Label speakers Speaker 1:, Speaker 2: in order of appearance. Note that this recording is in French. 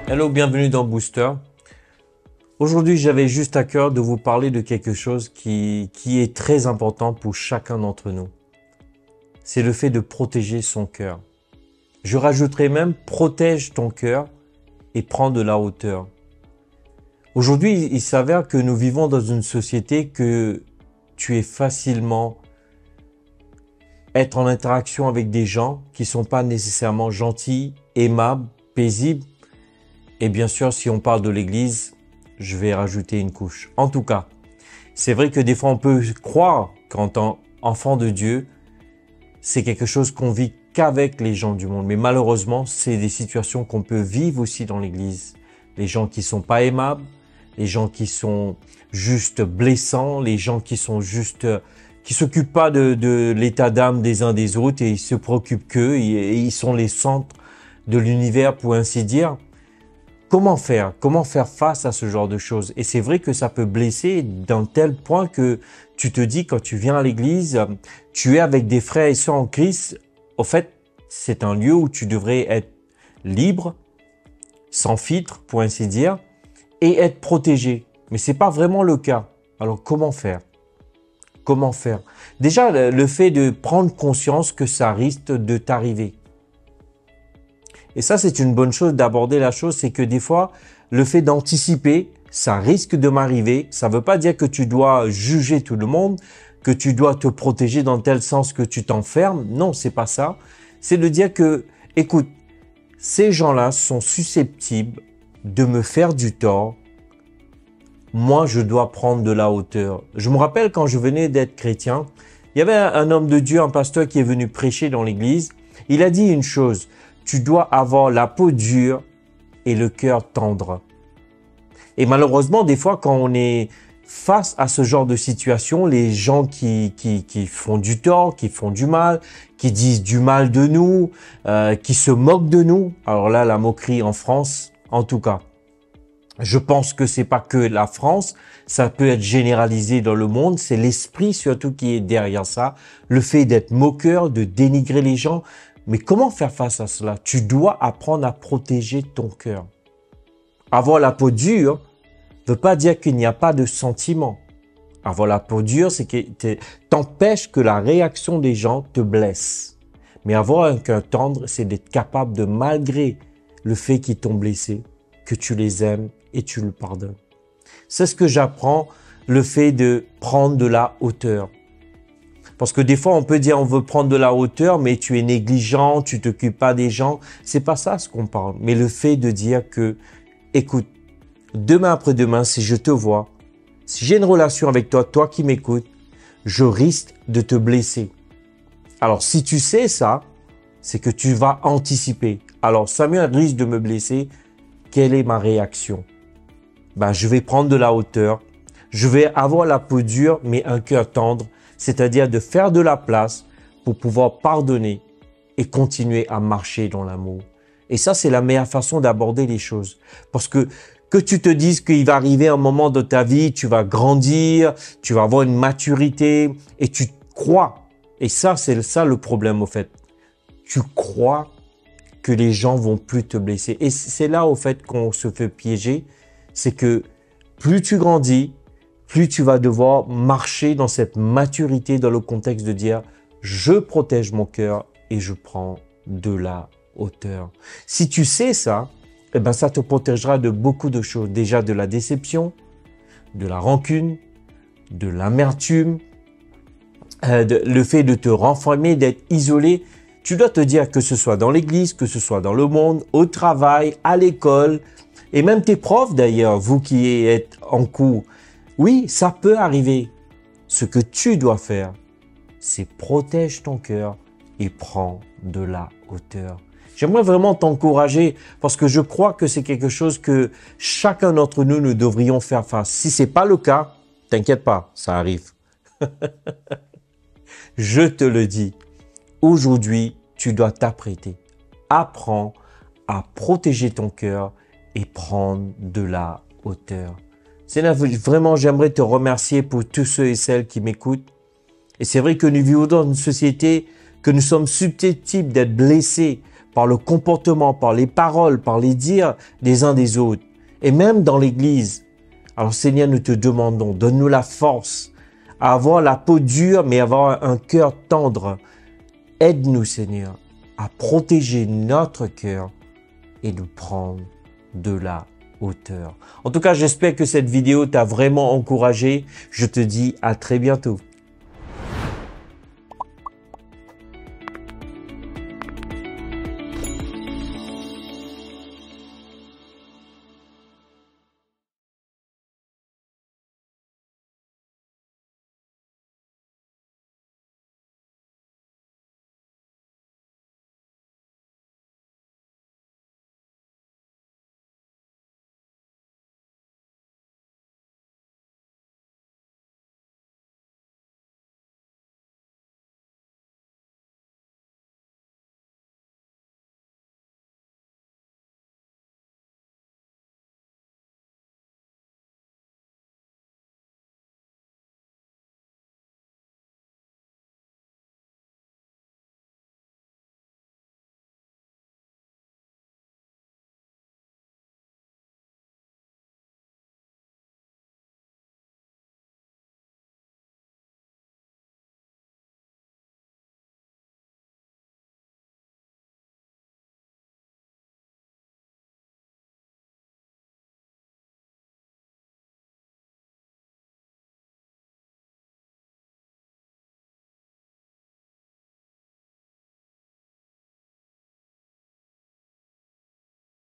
Speaker 1: Hello, bienvenue dans Booster. Aujourd'hui, j'avais juste à cœur de vous parler de quelque chose qui est très important pour chacun d'entre nous. C'est le fait de protéger son cœur. Je rajouterai même, protège ton cœur et prends de la hauteur. Aujourd'hui, il s'avère que nous vivons dans une société que tu es facilement être en interaction avec des gens qui sont pas nécessairement gentils, aimables, paisibles. Et bien sûr, si on parle de l'Église, je vais rajouter une couche. En tout cas, c'est vrai que des fois, on peut croire qu'en tant qu'enfant de Dieu, c'est quelque chose qu'on vit qu'avec les gens du monde. Mais malheureusement, c'est des situations qu'on peut vivre aussi dans l'Église. Les gens qui sont pas aimables, les gens qui sont juste blessants, les gens qui sont juste, qui s'occupent pas de l'état d'âme des uns des autres et ils se préoccupent qu'eux et ils sont les centres de l'univers pour ainsi dire. Comment faire? Comment faire face à ce genre de choses? Et c'est vrai que ça peut blesser d'un tel point que tu te dis quand tu viens à l'église, tu es avec des frères et sœurs en Christ. Au fait, c'est un lieu où tu devrais être libre, sans filtre pour ainsi dire, et être protégé. Mais c'est pas vraiment le cas. Alors comment faire? Comment faire? Déjà, le fait de prendre conscience que ça risque de t'arriver. Et ça, c'est une bonne chose d'aborder la chose, c'est que des fois, le fait d'anticiper, ça risque de m'arriver. Ça ne veut pas dire que tu dois juger tout le monde, que tu dois te protéger dans tel sens que tu t'enfermes. Non, c'est pas ça. C'est de dire que, écoute, ces gens-là sont susceptibles de me faire du tort. Moi, je dois prendre de la hauteur. Je me rappelle quand je venais d'être chrétien, il y avait un homme de Dieu, un pasteur qui est venu prêcher dans l'église. Il a dit une chose. Tu dois avoir la peau dure et le cœur tendre. Et malheureusement, des fois, quand on est face à ce genre de situation, les gens qui font du tort, qui font du mal, qui disent du mal de nous, qui se moquent de nous. Alors là, la moquerie en France, en tout cas. Je pense que c'est pas que la France, ça peut être généralisé dans le monde. C'est l'esprit surtout qui est derrière ça. Le fait d'être moqueur, de dénigrer les gens. Mais comment faire face à cela? Tu dois apprendre à protéger ton cœur. Avoir la peau dure ne veut pas dire qu'il n'y a pas de sentiments. Avoir la peau dure, c'est que t'empêches que la réaction des gens te blesse. Mais avoir un cœur tendre, c'est d'être capable de, malgré le fait qu'ils t'ont blessé, que tu les aimes et tu le pardonnes. C'est ce que j'apprends, le fait de prendre de la hauteur. Parce que des fois, on peut dire on veut prendre de la hauteur, mais tu es négligent, tu t'occupes pas des gens. C'est pas ça ce qu'on parle. Mais le fait de dire que, écoute, demain après-demain, si je te vois, si j'ai une relation avec toi, toi qui m'écoutes, je risque de te blesser. Alors, si tu sais ça, c'est que tu vas anticiper. Alors, Samuel risque de me blesser. Quelle est ma réaction? Ben, je vais prendre de la hauteur. Je vais avoir la peau dure, mais un cœur tendre. C'est-à-dire de faire de la place pour pouvoir pardonner et continuer à marcher dans l'amour. Et ça, c'est la meilleure façon d'aborder les choses. Parce que tu te dises qu'il va arriver un moment de ta vie, tu vas grandir, tu vas avoir une maturité et tu crois. Et ça, c'est ça le problème au fait. Tu crois que les gens vont plus te blesser. Et c'est là au fait qu'on se fait piéger. C'est que plus tu grandis, plus tu vas devoir marcher dans cette maturité dans le contexte de dire « je protège mon cœur et je prends de la hauteur ». Si tu sais ça, eh ben ça te protégera de beaucoup de choses. Déjà de la déception, de la rancune, de l'amertume, le fait de te renfermer, d'être isolé. Tu dois te dire que ce soit dans l'église, que ce soit dans le monde, au travail, à l'école, et même tes profs d'ailleurs, vous qui êtes en cours. Oui, ça peut arriver. Ce que tu dois faire, c'est protège ton cœur et prends de la hauteur. J'aimerais vraiment t'encourager parce que je crois que c'est quelque chose que chacun d'entre nous, nous devrions faire face. Si c'est pas le cas, t'inquiète pas, ça arrive. Je te le dis, aujourd'hui, tu dois t'apprêter. Apprends à protéger ton cœur et prendre de la hauteur. Seigneur, vraiment, j'aimerais te remercier pour tous ceux et celles qui m'écoutent. Et c'est vrai que nous vivons dans une société que nous sommes susceptibles d'être blessés par le comportement, par les paroles, par les dires des uns des autres, et même dans l'Église. Alors Seigneur, nous te demandons, donne-nous la force à avoir la peau dure, mais avoir un cœur tendre. Aide-nous, Seigneur, à protéger notre cœur et nous prendre de la hauteur. En tout cas, j'espère que cette vidéo t'a vraiment encouragé. Je te dis à très bientôt.